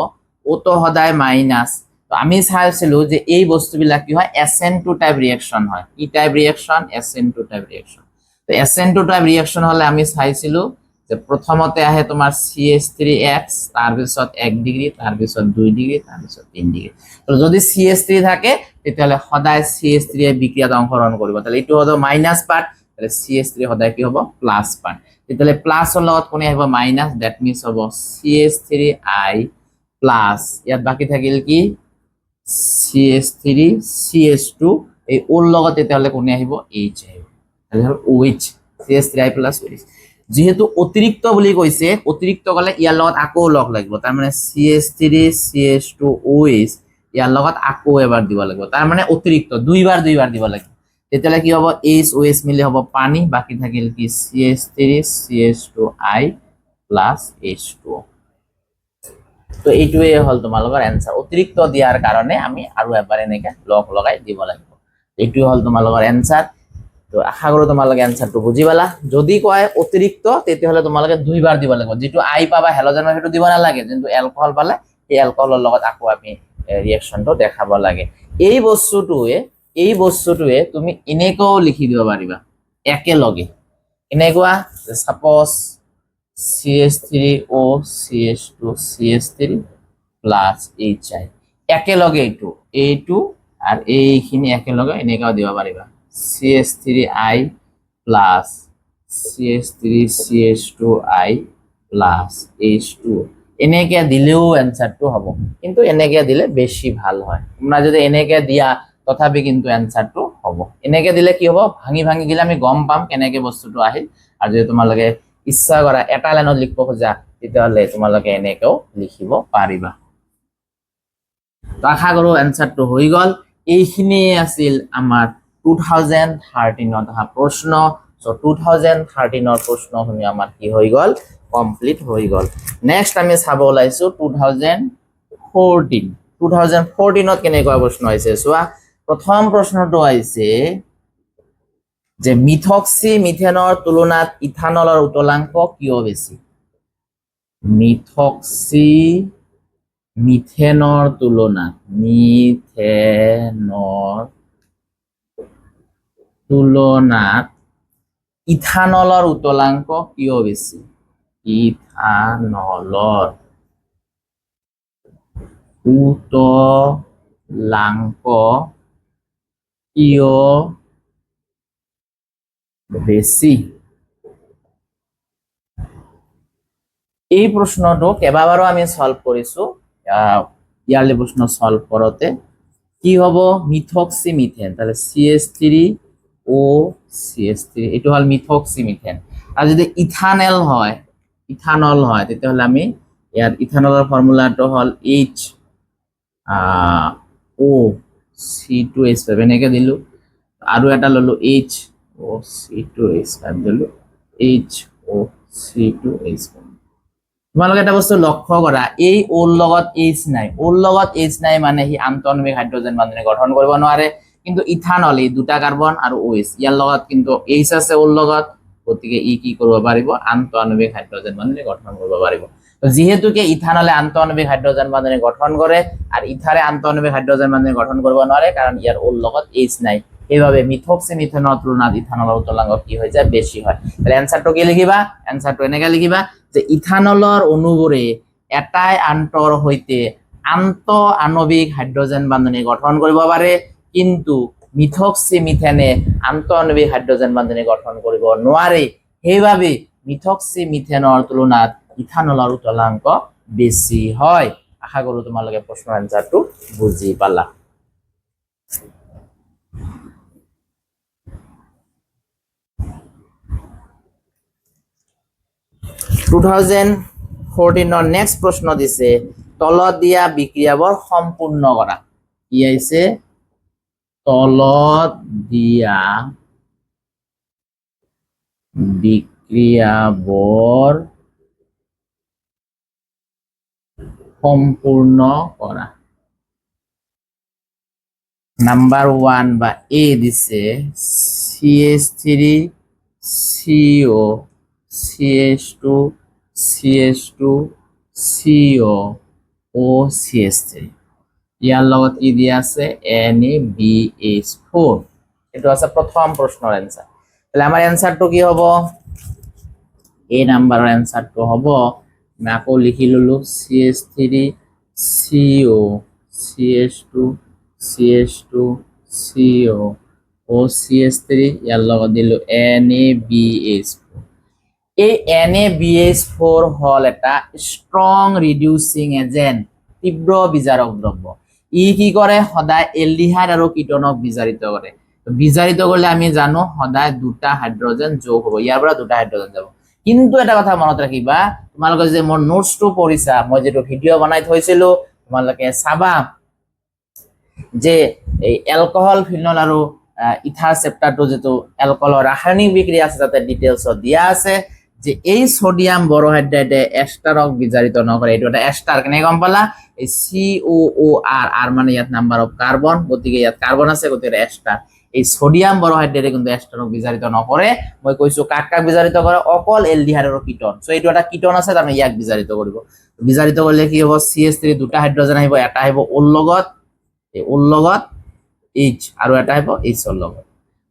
ও তো সদায় মাইনাস। তো আমি চাইছিলো যে এই বস্তুবিলাক কি হয়, SN2 টাইপ রিঅ্যাকশন হয়। কি type reaction, SN2 type reaction. তো SN2 টাইপ রিঅ্যাকশন হলে আমি চাইছিলো যে প্রথমতে আহে তোমাৰ CH3X, তাৰপিছত 1 ডিগ্ৰী, তাৰপিছত 2 ডিগ্ৰী, তাৰপিছত 3 ডিগ্ৰী। তো যদি CH3 থাকে তেতিয়াহলে সদায় CH3 এ বিক্ৰিয়াত অংশগ্ৰহণ কৰিব, তাহলে এইটো হব মাইনাস পাৰ্ট, তাহলে CH3 সদায় কি হব, প্লাস পাৰ্ট। তেতিয়াহলে প্লাসৰ লগত কোনে আহিব, মাইনাস, দ্যাট মিন্স হব CH3I প্লাস, ইয়াত বাকি থাকিল কি CH3 CH2, এই ওর লগত তেতিয়াহলে কোনে আহিব, H আহিব, তাহলে হল OH, CH3I প্লাস OH। যেহেতু অতিরিক্ত বুলি কৈছে, অতিরিক্ত গলে ইয়াৰ লগত আকৌ লগ লাগিব, তাৰ মানে CH3 CH2 OH ইয়াৰ লগত আকৌ এবাৰ দিব লাগিব, তাৰ মানে অতিৰিক্ত দুইবাৰ দিব লাগিব। তেতিয়াহলে কি হব, HOH মিলি হব পানী, বাকি থাকিল কি CH3 CH2I প্লাস H2O। তো এইটোৱে হল তোমালোকৰ এনসাৰ। অতিৰিক্ত দিয়াৰ কাৰণে আমি আৰু এবাৰ এনেকে লগ লগাই দিব লাগিব। এইটোৱে হল তোমালোকৰ এনসাৰ। তো আশা কৰো তোমালোকে এনসাৰটো বুজি পালা। যদি কয় অতিৰিক্ত তেতিয়াহলে তোমালোকে দুইবাৰ দিব লাগিব, যেটো আই পাবা হেলোজেনৰ সেইটো দিব নালাগে, কিন্তু এলকহল পালে এই এলকহলৰ লগত আকৌ আমি ৰিঅ্যাকশনটো দেখাব লাগে। এই বস্তুটোৱে তুমি এনেকৈও লিখি দিব পাৰিবা একেলগে, এনেকুৱা suppose CH3O CH2 CH3 plus HI, একেলগে এইটো আৰ এইখিনি একেলগে এনেকাও দিব পাৰিবা, CH3I plus CH3 CH2I plus H2, এনেকে দিলেও এনসারটো হ'ব, কিন্তু এনেকে দিলে বেশি ভাল হয়। তোমরা যদি এনেকে দিয়া তথাপি কিন্তু এনসারটো হ'ব, এনেকে দিলে কি হ'ব, ভাঙি ভাঙি দিলে আমি গম পাম কেনেকে বস্তুটো আহিল। আৰু যদি তোমালোকে ইচ্ছা কৰা এটা লাইনত লিখিব খোজা তেতিয়াহলে তোমালোকে এনেকেও লিখিব পাৰিবা। তো আশা কৰো এনসাৰটো হৈ গল। এইখিনি আছিল আমাৰ 2013ত অহা প্ৰশ্ন। সো 2013ৰ প্ৰশ্নখিনি আমাৰ কি হৈ গল, কমপ্লিট হৈ গল। নেক্সট আমি চাব ওলাইছো 2014। 2014ত কেনেকুৱা প্ৰশ্ন আহিছে চোৱা। প্ৰথম প্ৰশ্নটো আহিছে যে মিথক্সি মিথেনৰ তুলনাত ইথানলৰ উতলাংক কিয় বেছি। মিথক্সি মিথেনৰ তুলনাত ইথানলৰ উতলাংক কিয় বেছি। ইথানলৰ উতলাংক কিয় বেছি। এই প্ৰশ্নটো কেইবাবাৰো আমি সলভ কৰিছো, ইয়াৰলি প্ৰশ্ন সলভ কৰোতে কি হ'ব, মিথক্সি মিথেন, তাহলে CH3O CH3 এইটো হল মিথক্সি মিথেন। আর যদি ইথানল হয় তেতিয়াহলে আমি ইয়াত ইথানলৰ ফৰ্মুলাটো হল HO C2H5 এনেকে দিলো। আৰু এটা ললো HO3H5 ললো HO3H5 তোমালোকে এটা বস্তু লক্ষ্য কৰা এই ওৰ লগত H নাই ওৰ লগত H নাই মানে সি আন্তঃআণৱিক হাইড্ৰোজেন বন্ধনী গঠন কৰিব নোৱাৰে কিন্তু ইথানল এই দুটা কাৰ্বন আৰু OH ইয়াৰ লগত কিন্তু H আছে ওৰ লগত গতিকে ই কি কৰিব পাৰিব আন্তঃআণৱিক হাইড্ৰোজেন বন্ধনী গঠন কৰিব পাৰিব তো যেহেতুকে ইথানলে আন্তঃআণৱিক হাইড্ৰোজেন বন্ধনী গঠন কৰে আৰু ইথাৰে আন্তঃআণৱিক হাইড্ৰোজেন বন্ধনী গঠন কৰিব নোৱাৰে কাৰণ ইয়াৰ ওৰ লগত H নাই এইভাবে মিথক্সি মিথেনৰ তুলনাত ইথানলৰ উত্তলাংক কি হৈ যায় বেছি হয় তাহলে এনসাৰটো কি লিখিবা এনসাৰটো এনেকা লিখিবা যে ইথানলৰ অণুবোৰে এটাই আন্তৰ হৈতে আন্তঃআণৱিক হাইড্ৰোজেন বন্ধনী গঠন কৰিব পাৰে কিন্তু মিথক্সি মিথেনে আন্তঃআণৱিক হাইড্ৰোজেন বন্ধনী গঠন কৰিব নোৱাৰে সেইভাবে মিথক্সি মিথেনৰ তুলনাত ইথানলৰ উত্তলাংক বেছি হয় আশা কৰো তোমালোকে প্ৰশ্নৰ এনসাৰটো বুজি পালা 2014 নেক্সট প্ৰশ্ন দিছে তলত দিয়া বিক্ৰিয়াবোৰ সম্পূৰ্ণ কৰা কি আছে তলত দিয়া বিক্ৰিয়াবোৰ সম্পূৰ্ণ কৰা নাম্বার 1 বা এ দিছে CH3 CO CH2 CH2 CO O CH3 ইয়াৰ লগত কি দিয়া আছে NaBH4 এটো আছে প্ৰথম প্ৰশ্নৰ आंसर তাহলে আমাৰ आंसरটো কি হ'ব এ নাম্বাৰৰ आंसरটো হ'ব মই আকৌ লিখি ললো CH3 CO CH2 CH2 CO O CH3 ইয়াৰ লগত দিলো NaBH4 এই NaBH4 হল এটা স্ট্ৰং ৰিডিউসিং এজেন্ট তীব্ৰ বিজাৰক দ্ৰব্য ই কি কৰে সদায় এলডিহাইড আৰু কিটনক বিজাৰিত কৰে বিজাৰিত কৰলে আমি জানো সদায় দুটা হাইড্ৰোজেন যোগ হ'ব ইয়াৰ পৰা দুটা হাইড্ৰোজেন যাব কিন্তু এটা কথা মনত ৰাখিবা তোমালোকে যে মোৰ নোটছটো পঢ়িছা মই যেটো ভিডিও বনাই থৈছিলো তোমালোকে চাবা যে এই অ্যালকোহল ফিনল আৰু ইথাৰ চেপ্টাৰটো যেটো অ্যালকোহলৰ ৰাসায়নিক বিক্ৰিয়া আছে তাতে ডিটেইলস দিয়া আছে যে এই সোডিয়াম বৰহাইড্ৰেটে এস্টাৰক বিজাৰিত নকৰে এটো এটা এস্টাৰ কেনে গম পালা এই COOR আর মানে ইয়াত নাম্বার অফ কার্বন গতিকে ইয়াত কার্বন আছে গতিকে এস্টার এই সোডিয়াম বৰহাইড্ৰেটে কিন্তু এস্টাৰক বিজাৰিত নকৰে মই কৈছো কাক কাক বিজাৰিত কৰে অকল এলডিহাইড আৰু কিটন সো এটো এটা কিটন আছে তাৰমানে ইয়াক বিজাৰিত কৰিব বিজাৰিত কৰিলে কি হ'ব CH3 দুটা হাইড্ৰোজেন আহিব এটা আহিব ওৰ লগত এই ওৰ লগত H আৰু এটা আহিব H ওৰ লগত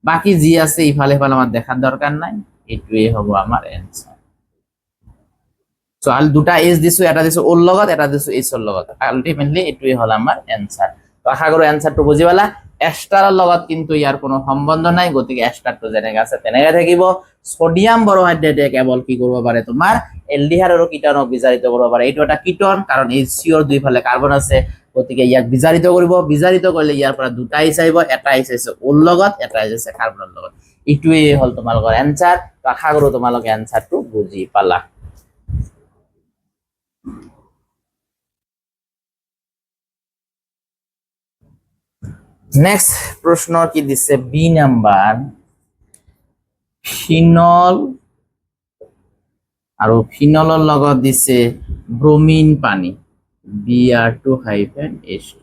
বাকি জি আছে ইফালে ইফালে আমাৰ দেখাৰ দৰকাৰ নাই এটোৱে হ'ব আমাৰ आंसर সো আল দুটা H দিছো এটা দিছো ওৰ লগত এটা দিছো H ওৰ লগত আলটিমেটলি এটোৱে হল আমাৰ आंसर তো আশা কৰো आंसरটো বুজি পালা এস্টাৰৰ লগত কিন্তু ইয়াৰ কোনো সম্বন্ধ নাই গতিকে এস্টাৰটো যেনেকৈ আছে তেনেকৈ থাকিব সোডিয়াম বৰহাইড্ৰেটে কেৱল কি কৰিব পাৰে তোমাৰ এলডিহাইড আৰু কিটনক বিজাৰিত কৰিব পাৰে এটো এটা কিটন কাৰণ HCO দুই ফালে কাৰ্বন আছে গতিকে ইয়াক বিজাৰিত কৰিব বিজাৰিত কৰিলে ইয়াৰ পৰা দুটা H আহিব এটা H আছে ওৰ লগত এটা H আছে কাৰ্বনৰ লগত এটোৱে হল তোমালোকৰ आंसर তো আশা কৰো তোমালোকে आंसरটো বুজি পালা নেক্সট প্ৰশ্ন কি দিছে বি নাম্বাৰ ফিনল আৰু ফিনলৰ লগত দিছে ব্ৰোমিন পানী Br2-H2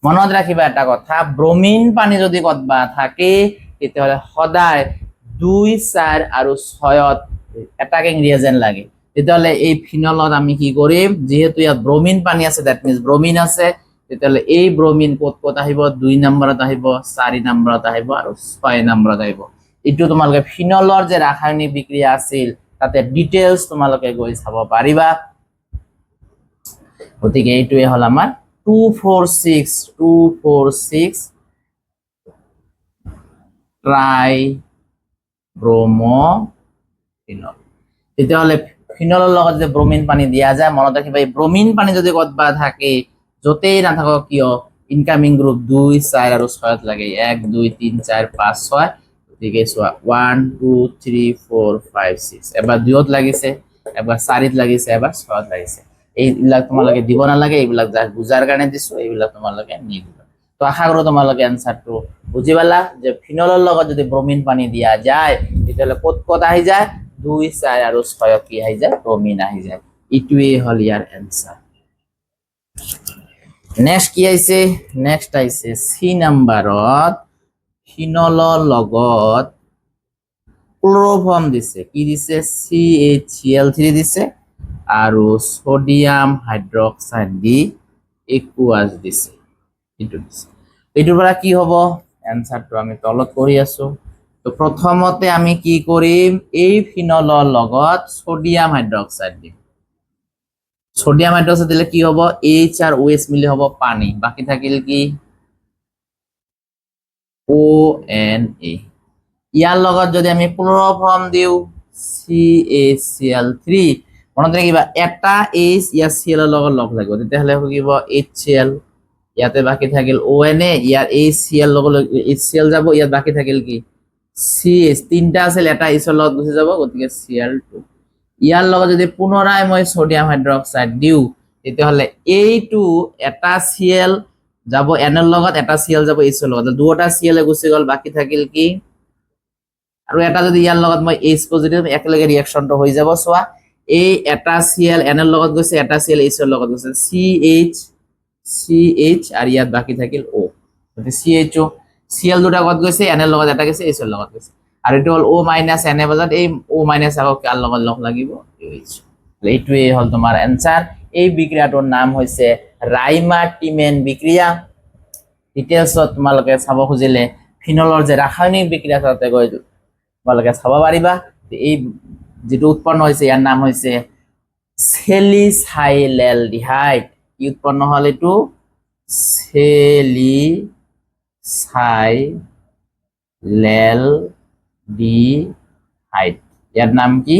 মনত ৰাখিবা এটা কথা ব্ৰোমিন পানী যদি কতবা থাকে তেতিয়াহলে সদায় 2 4 আৰু 6ত অ্যাটাকিং ৰিয়েজেন্ট লাগে তেতিয়াহলে এই ফিনলত আমি কি কৰিম যেহেতু ইয়াত ব্ৰোমিন পানী আছে দ্যাট মিন্স ব্ৰোমিন আছে তেতিয়াহলে এই ব্ৰোমিন কত আহিব 2 নম্বৰত আহিব 4 নম্বৰত আহিব আৰু 6 নম্বৰত আহিব এটো তোমালোকে ফিনলৰ যে ৰাসায়নিক বিক্ৰিয়া আছিল তাতে ডিটেইলস তোমালোকে গৈ চাব পাৰিবা গতিকে এইটোৱে হল আমাৰ 246 ট্ৰাই ব্ৰোমো ফিনল তেতিয়াহলে ফিনলৰ লগত যে ব্ৰোমিন পানী দিয়া যায় মনত ৰাখিবা এই ব্ৰোমিন পানী যদি কতবা থাকে যতেই নাথাকক কিয় ইনকামিং গ্ৰুপ 2 4 আৰু 6ত লাগে 1 2 3 4 5 6 গতিকে চোৱা 1 2 3 4 5 6 এবাৰ 2ত লাগিছে এবাৰ 4ত লাগিছে এবাৰ 6ত লাগিছে এইবিলাক তোমালোকে দিব নালাগে এইবিলাক বুজাৰ কাৰণে দিছো এইবিলাক তোমালোকে নিদিবা তো আশা কৰো তোমালোকে এনসাৰটো বুজি পালা যে ফিনলৰ লগত যদি ব্ৰমিন পানী দিয়া যায় তেতিয়াহ'লে ক'ত ক'ত আহি যায় 2 4 আৰু 6 কি আহি যায় ব্ৰমিন আহি যায় ইটোৱে হল ইয়াৰ এনসাৰ নেক্সট কি আইছে নেক্সট আইছে সি নাম্বাৰত ফিনলৰ লগত ক্লোৰোফৰ্ম দিছে কি দিছে CaCl3 দিছে আৰু সোডিয়াম হাইড্ৰক্সাইড দি একুয়াছ দিছে এইটোৰ পৰা কি হ'ব এনসাৰটো আমি তলত কৰি আছো তো প্ৰথমতে আমি কি কৰিম এই ফিনলৰ লগত সোডিয়াম হাইড্ৰক্সাইড দিম সোডিয়াম হাইড্ৰক্সাইড দিলে কি হ'ব H আৰ OH মিলি হ'ব পানী বাকি থাকিল কি ONA ইয়াৰ লগত যদি আমি ক্লোৰোফৰ্ম দিও CaCl3 মনত ৰাখিবা এটা H ইয়াৰ Cl ৰ লগত লগ লাগিব তেতিয়াহ'লে হ'ব HCl ইয়াতে বাকি থাকিল ONA ইয়াৰ HCl লগত HCl যাব ইয়াত বাকি থাকিল কি CH তিনটা আছিল এটা H ৰ লগত গুচি যাব গতিকে Cl2 ইয়াৰ লগত যদি পুনৰায় মই সোডিয়াম হাইড্ৰক্সাইড দিও তেতিয়াহ'লে এইটো এটা Cl যাব N ৰ লগত এটা Cl যাব H ৰ লগত দুটা Cl গুচি গল বাকি থাকিল কি আৰু এটা যদি ইয়াৰ লগত মই H পজিটিভ একেলগে ৰিঅ্যাকশনটো হৈ যাব সোৱা এই এটা Cl N ৰ লগত গৈছে এটা Cl H ৰ লগত গৈছে CH আর ইয়াত বাকি থাকিল O গতি CHO Cl দুটা কত গৈছে N ৰ লগত এটা গৈছে H ৰ লগত গৈছে আর এটো হল O মাইনাস N বজাত এই O মাইনাস আকৌ কার লগত লগ লাগিব OH এইটোৱে হল তোমাৰ এনসাৰ এই বিক্ৰিয়াটোৰ নাম হৈছে ৰাইমাৰ্টিমেন বিক্ৰিয়া ডিটেইলছত তোমালোকে চাব খুজিলে ফিনলৰ যে ৰাসায়নিক বিক্ৰিয়া তাতে গৈ তোমালোকে চাব পাৰিবা এই যেটো উৎপন্ন হৈছে ইয়াৰ নাম হৈছে সেলিসাইলেলডিহাইড কি উৎপন্ন হল এটো সেলিসাইলেলডিহাইড ইয়াৰ নাম কি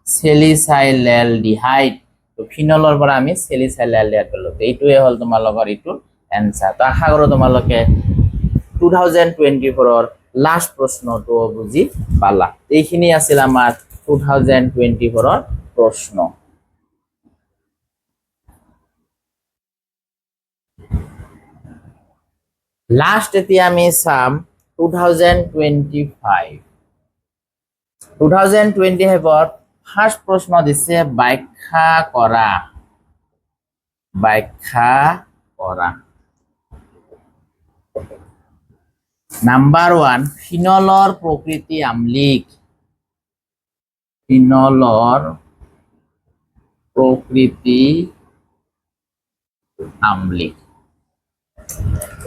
সেলিসাইলেলডিহাইড তো ফিনলৰ পৰা আমি সেলিসাইলেলডিহাইড পালো এইটোৱে হল তোমালোকৰ ইটো এনসাৰ তো আশা কৰো তোমালোকে 2024 ৰ লাস্ট প্ৰশ্নটো বুজি পালা এইখিনি আছিল আমাৰ 2024 ৰ প্ৰশ্ন লাস্ট এতিয়া আমি চাম 2025 ৰ ফাৰ্স্ট প্ৰশ্ন দিছে ব্যাখ্যা কৰা নাম্বাৰ 1 ফিনলৰ প্ৰকৃতি আম্লিক ফিনলৰ প্ৰকৃতি আম্লিক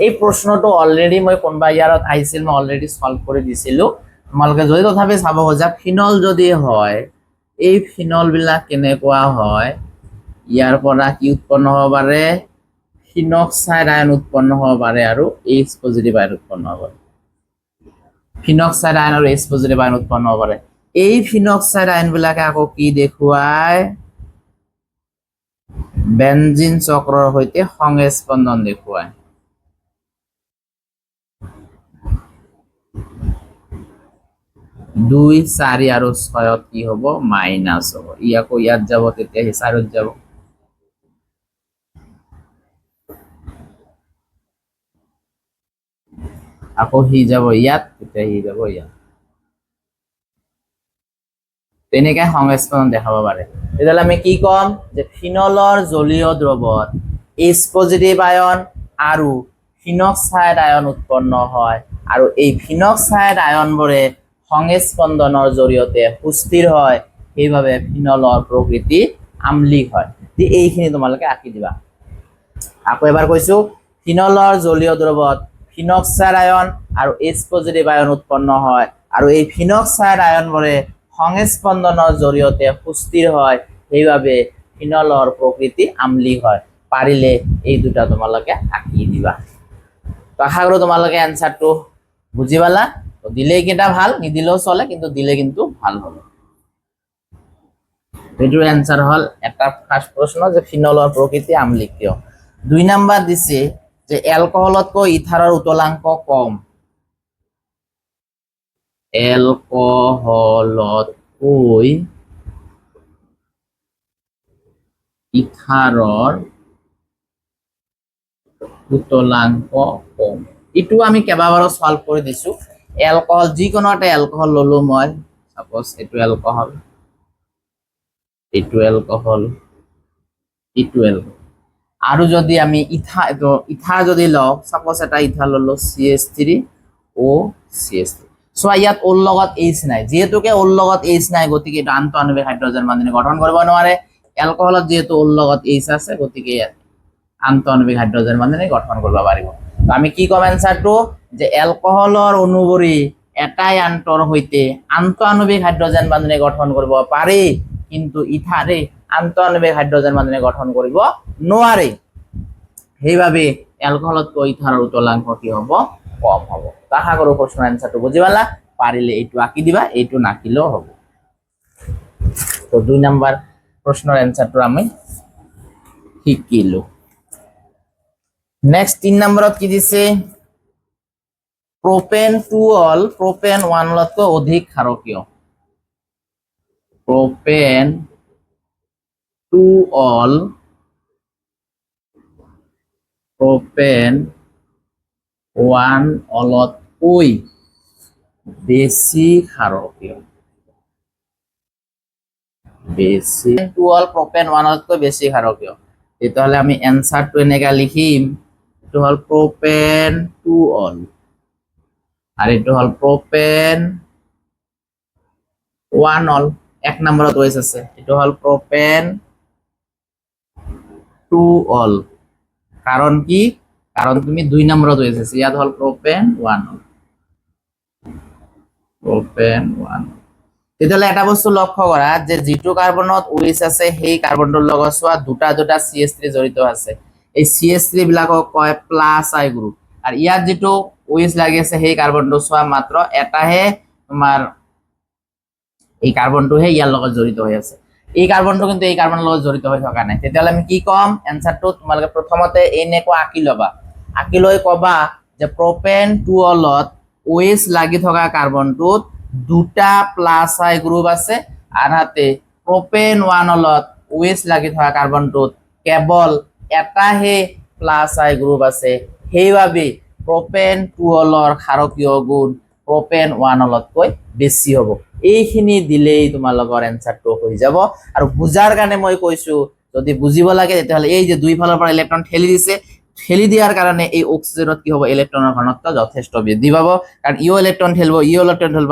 এই প্ৰশ্নটো অলৰেডি মই কোনবা ইয়াৰত আইছিল মই অলৰেডি সলভ কৰি দিছিলো তোমালোকে যদি তথাপি চাব খোজা ফিনল যদি হয় এই ফিনল বিলাক কেনেকুৱা হয় ইয়াৰ পৰা কি উৎপন্ন হ'ব পাৰে ফিনক্সাইড আয়ন উৎপন্ন হ'ব পাৰে আৰু H পজিটিভ আয়ন উৎপন্ন হ'ব পাৰে ফিনক্সাইড আয়ন আৰু H পজিটিভ আয়ন উৎপন্ন হ'ব পাৰে এই ফিনক্সাইড আয়ন বিলাকে আকৌ কি দেখুৱায় বেনজিন চক্ৰৰ সৈতে সংস্পন্দন দেখুৱায় 2 4 আৰু 6 কি হ'ব মাইনাস হ'ব ইয়াকো ইয়াত যাব তেতিয়া 4 যাব আকৌ হি যাব ইয়াত তেতিয়া হি যাব ইয়াত তেনেকৈ সংস্পন্দন দেখাব পাৰে তেতিয়াহ'লে আমি কি কম যে ফিনলৰ জলীয় দ্ৰৱত H পজিটিভ আয়ন আৰু ফিনক্সাইড আয়ন উৎপন্ন হয় আৰু এই ফিনক্সাইড আয়নবোৰে সংস্পন্দনৰ জৰিয়তে সুস্থিৰ হয় সেইভাবে ফিনলৰ প্ৰকৃতি আম্লিক হয় তি এইখিনি তোমালোকে আঁকি দিবা আকৌ এবাৰ কৈছো ফিনলৰ জলীয় দ্ৰৱত ফিনক্সাইড আয়ন আৰু H পজিটিভ আয়ন উৎপন্ন হয় আৰু এই ফিনক্সাইড আয়নবোৰে সংস্পন্দনৰ জৰিয়তে সুস্থিৰ হয় সেইভাবে ফিনলৰ প্ৰকৃতি আম্লিক হয় পাৰিলে এই দুটা তোমালোকে আঁকি দিবা তো আশা কৰো তোমালোকে এনসারটো বুজি পালা তো দিলে কিটা ভাল নিদিলেও চলে কিন্তু দিলে কিন্তু ভাল হলো এটার অ্যান্সার হল একটা ফার্স্ট প্রশ্ন যে ফিনলৰ প্ৰকৃতি আম্লিক কিয় 2 নাম্বাৰ দিছে যে অ্যালকোহলতকৈ ইথাৰৰ উতলাঙ্ক কম অ্যালকোহলতকৈ ইথাৰৰ উতলাংক কম। ইটো আমি কেইবাবাৰো সলভ কৰি দিছো। এলকহল যিকোনো এটা এলকহল ললো মই, সাপোজ এইটো এলকহল, এইটো এলকহল, এইটো এলকহল। আৰু যদি আমি ইথা যদি লওঁ, সাপোজ এটা ইথা ললো CH3O CH3। চোৱা ইয়াত ওৰ লগত এইচ নাই, যিহেতুকে ওৰ লগত এইচ নাই গতিকে এইটো আন্তঃআণৱিক হাইড্ৰজেন বন্ধনে গঠন কৰিব নোৱাৰে। এলকহলত যেহেতু ওৰ লগত এইচ আছে গতিকে আন্তঃআণৱিক হাইড্ৰজেন বন্ধনে গঠন কৰিব পাৰিব। তো আমি কি কম এনসাৰটো, যে এলকহলৰ অনুবৰী এটাই আন্তৰ সৈতে আন্তঃআণৱিক হাইড্ৰজেন বন্ধনে গঠন কৰিব পাৰি, কিন্তু ইথাৰে আন্তঃআণৱিক হাইড্ৰজেন বন্ধনে গঠন কৰিব নোৱাৰে। সেইভাবে এলকহলতকৈ ইথাৰৰ উতলাংক কি হ'ব, কম হ'ব। আশা কৰো প্ৰশ্নৰ এনসাৰটো বুজি পালা। পাৰিলে এইটো আঁকি দিবা, এইটো নাকিলেও হ'ব। তো 2 নম্বৰ প্ৰশ্নৰ এনসাৰটো আমি শিকিলো। নেক্সট 3 নম্বৰত কি দিছে, প্ৰপেন 2 প্ৰপেন 1তকৈ অধিক ক্ষাৰকীয়। প্ৰপেন 2 প্ৰপেন 1তকৈ বেছি ক্ষাৰকীয়। বেছি 2 প্ৰপেন 1তকৈ বেছি ক্ষাৰকীয়। তেতিয়াহ'লে আমি এনসাৰটো এনেকা লিখিম, এইটো হল প্ৰপেন 2 আৰু এইটো হল প্ৰপেন 1 এক নম্বৰত ওয়েজ আছে, এইটো হল প্ৰপেন 2 কাৰণ কি, কাৰণ তুমি 2 নম্বৰত ওয়েজ আছে, ইয়াত হল প্ৰপেন 1 প্ৰপেন 1। তেতিয়াহ'লে এটা বস্তু লক্ষ্য কৰা যে যিটো কাৰ্বনত ওয়েজ আছে সেই কাৰ্বনটোৰ লগত চোৱা দুটা দুটা CH3 জড়িত আছে। এই CH3 বিলাকক কয় প্লাস আই গ্ৰুপ। আৰু ইয়াত যেটো ওয়েজ লাগি আছে সেই কাৰ্বনটো চোৱা মাত্ৰ এটাহে তোমাৰ এই কাৰ্বনটোহে ইয়াৰ লগত জড়িত হৈ আছে। এই কাৰ্বনটো কিন্তু এই কাৰ্বনৰ লগত জড়িত হৈ থকা নাই। তেতিয়াহ'লে আমি কি কম, এনসাৰটো তোমালোকে প্ৰথমতে এনেকৈ আঁকি ল'বা, আঁকি লৈ কবা যে প্ৰপেন 2 ওয়েজ লাগি থকা কাৰ্বনটোত দুটা প্লাস আই গ্ৰুপ আছে, আনহাতে প্ৰপেন 1 ওয়েজ লাগি থকা কাৰ্বনটোত কেৱল এটাহে প্লাস আই গ্ৰুপ আছে। সেইভাবে প্ৰপেন 2 ক্ষাৰকীয় গুণ প্ৰপেন 1তকৈ বেছি হ'ব। এইখিনি দিলেই তোমালোকৰ এনসাৰটো হৈ যাব। আৰু বুজাৰ কাৰণে মই কৈছো, যদি বুজিব লাগে তেতিয়াহ'লে এই যে দুই ফালৰ পৰা ইলেক্ট্ৰন ঠেলি দিছে, ঠেলি দিয়াৰ কাৰণে এই অক্সিজেনত কি হ'ব, ইলেক্ট্ৰনৰ ঘনত্ব যথেষ্ট বৃদ্ধি পাব, কাৰণ ইও ইলেক্ট্ৰন ঠেলব,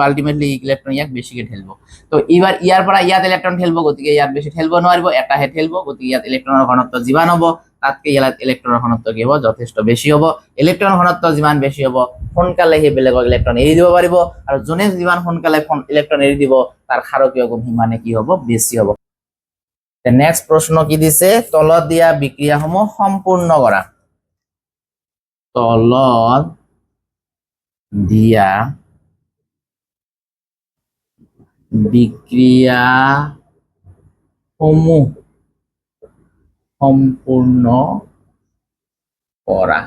আলটিমেটলি ইলেক্ট্ৰন ইয়াক বেছিকে ঠেলব। তো এইবাৰ ইয়াৰ পৰা ইয়াত ইলেক্ট্ৰন ঠেলব, গতিকে ইয়াত বেছি ঠেলব নোৱাৰিব, এটাহে ঠেলব, গতিকে ইয়াত ইলেক্ট্ৰনৰ ঘনত্ব যিমান হ'ব তাতকে ইয়াত ইলেক্ট্ৰনৰ ঘনত্ব কি হ'ব, যথেষ্ট বেছি হ'ব। ইলেক্ট্ৰনৰ ঘনত্ব যিমান বেছি হ'ব সোনকালে সেই বেলেগক ইলেক্ট্ৰন এৰি দিব পাৰিব, আৰু যোনে যিমান সোনকালে ইলেক্ট্ৰন এৰি দিব তাৰ ক্ষাৰকীয় গুণ সিমানে কি হ'ব, বেছি হ'ব। নেক্সট প্ৰশ্ন কি দিছে, তলত দিয়া বিক্ৰিয়াসমূহ সম্পূৰ্ণ কৰা। তলত দিয়া বিক্রিয়াসমূহ সম্পূর্ণ করা।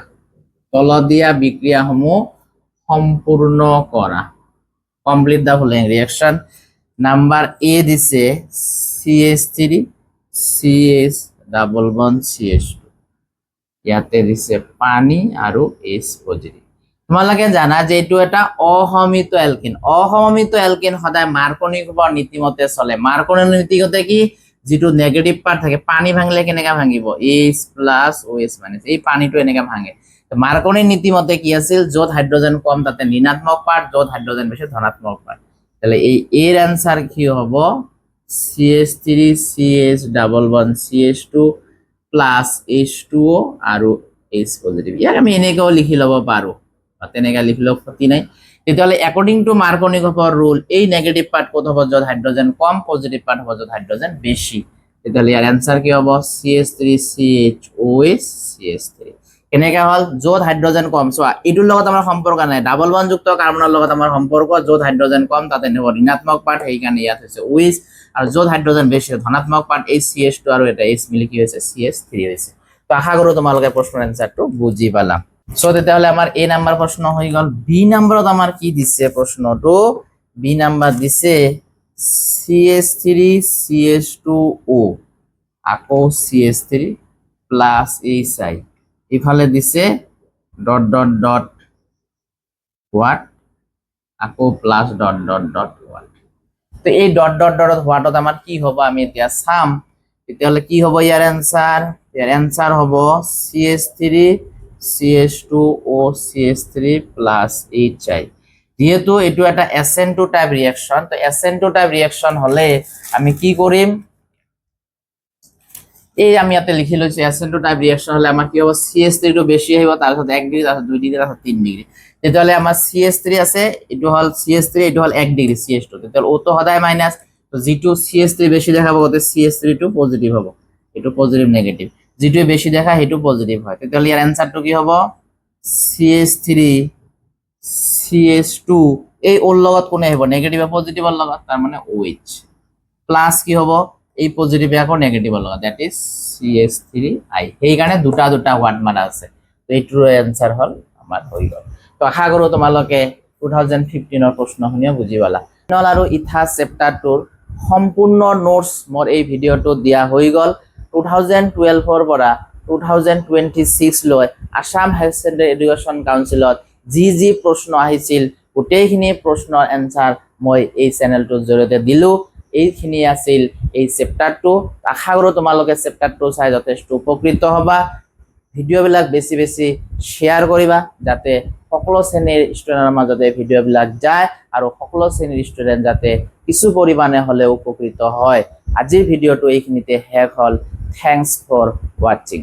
তলত দিয়া বিক্রিয়াসমূহ সম্পূর্ণ করা। Complete the following reaction. Number A দিছে CH3 CH double bond CH2, ইয়াতে দিছে পানী আৰু H পজিটিভ। তোমালোকে জানা যে এইটো এটা অসমমিত এলকিন। অসমমিত এলকিন সদায় মাৰ্কনিকৰ নীতিমতে চলে। মাৰ্কনিৰ নীতিমতে কি, যেটো নেগেটিভ পাৰ্ট থাকে, পানী ভাঙিলে কেনেকা ভাঙিব, H প্লাস OH মাইনাস, এই পানীটো এনেকা ভাঙে। মাৰ্কনিৰ নীতিমতে কি আছিল, য'ত হাইড্ৰজেন কম তাতে ঋণাত্মক পাৰ্ট, য'ত হাইড্ৰজেন বেছি ধনাত্মক পাৰ্ট। তাহলে এই এর আনসার কি হ'ব, CH3 CH double bond CH2 plus H2O আৰু H পজিটিভ। ইয়াক আমি এনেকেও লিখি ল'ব পাৰো, তেনেকা লিখিলেও ক্ষতি নাই। তেতিয়াহ'লে একৰ্ডিং টু মাৰ্কনিকফৰ ৰুল এই নেগেটিভ পাৰ্ট ক'ত হ'ব, য'ত হাইড্ৰজেন কম, পজিটিভ পাৰ্ট হ'ব য'ত হাইড্ৰজেন বেছি। তেতিয়াহ'লে ইয়াৰ আনসাৰ কি হ'ব, CH3 CHOH CH3। কেনেকা হল, য'ত হাইড্ৰজেন কম, চোৱা এইটোৰ লগত আমাৰ সম্পৰ্ক নাই, ডাবল বন্ড যুক্ত কাৰ্বনৰ লগত আমাৰ সম্পৰ্ক, য'ত হাইড্ৰজেন কম তাতে হ'ব ঋণাত্মক পাৰ্ট, সেইকাৰণে ইয়াত হৈছে OH, আৰু য'ত হাইড্ৰজেন বেছি ধনাত্মক পাৰ্ট এই CH2 আৰু এটা H মিলি কি হৈছে, CH3 হৈছে। তো আশা কৰো তোমালোকে প্ৰশ্নৰ এনসাৰটো বুজি পালা। সো তেতিয়াহ'লে আমাৰ এ নাম্বাৰ প্ৰশ্ন হৈ গ'ল। বি নম্বৰত আমাৰ কি দিছে প্ৰশ্নটো, বি নাম্বাৰ দিছে CH3 CH2O আকৌ CH3 প্লাস HI, ইফালে দিছে ডট ডট ডট হোৱাট আকৌ plus dot dot dot what. তো এই ডট ডট ডট হোৱাটত আমাৰ কি হ'ব আমি এতিয়া চাম। তেতিয়াহ'লে কি হ'ব ইয়াৰ এনসাৰ হ'ব CH3 CH2O CH3 plus HI। যেহেতু এইটো এটা SN2 টাইপ ৰিয়েকচন, তো SN2 টাইপ ৰিয়েকচন হলে আমি কি কৰিম, এই আমি ইয়াতে লিখি লৈছো SN2 টাইপ ৰিয়েকচন হলে আমাৰ কি হ'ব CH3 টো বেছি আহিব, তাৰপিছত 1 ডিগ্ৰী, তাৰপিছত 2 ডিগ্ৰী, তাৰপিছত 3 ডিগ্ৰী। তেতিয়াহ'লে আমাৰ CH3 আছে, এইটো হল CH3, এইটো হল 1 ডিগ্ৰী CH2, তেতিয়াহ'লে O টো সদায় মাইনাস, তো যিটো CH3 বেছি দেখাব গতে CH3 টো পজিটিভ হ'ব, এইটো পজিটিভ নেগেটিভ, যিটো বেছি দেখা সেইটো পজিটিভ হয়। তেতিয়াহ'লে ইয়াৰ এনসাৰটো কি হ'ব CH3 CH2, এই ওৰ লগত কোনে আহিব নেগেটিভ পজিটিভৰ লগত, তাৰ মানে OH প্লাস কি হ'ব এই পজিটিভ আকৌ নেগেটিভৰ লগত, দ্যাট ইজ CH3I। সেইকাৰণে দুটা দুটা হোৱাট মাৰা আছে। তো এইটোৰ এনসাৰ হল আমাৰ হৈ গ'ল। তো আশা কৰো তোমালোকে 2015 প্ৰশ্নখিনিও বুজি পালা। ফিনল আৰু ইথাছ চেপ্টাৰটোৰ সম্পূৰ্ণ নোটছ মোৰ এই ভিডিঅ'টো দিয়া হৈ গ'ল। 2012 পৰা 2026 লৈ আসাম হায়াৰ ছেকেণ্ডাৰী এডুকেশ্যন কাউন্সিলত যি প্ৰশ্ন আহিছিল গোটেইখিনি প্ৰশ্নৰ এনসাৰ মই এই চেনেলটোৰ জৰিয়তে দিলো। এইখিনি আছিল এই চেপ্টাৰটো। আশা কৰো তোমালোকে চেপ্টাৰটো চাই যথেষ্ট উপকৃত হবা। ভিডিঅ'বিলাক বেছি বেছি শ্বেয়াৰ কৰিবা যাতে সকলো শ্ৰেণীৰ ষ্টুডেণ্টৰ মাজতে ভিডিঅ'বিলাক যায় আৰু সকলো শ্ৰেণীৰ ষ্টুডেণ্ট যাতে কিছু পৰিমাণে হ'লেও উপকৃত হয়। আজিৰ ভিডিঅ'টো এইখিনিতে শেষ হ'ল। Thanks for watching.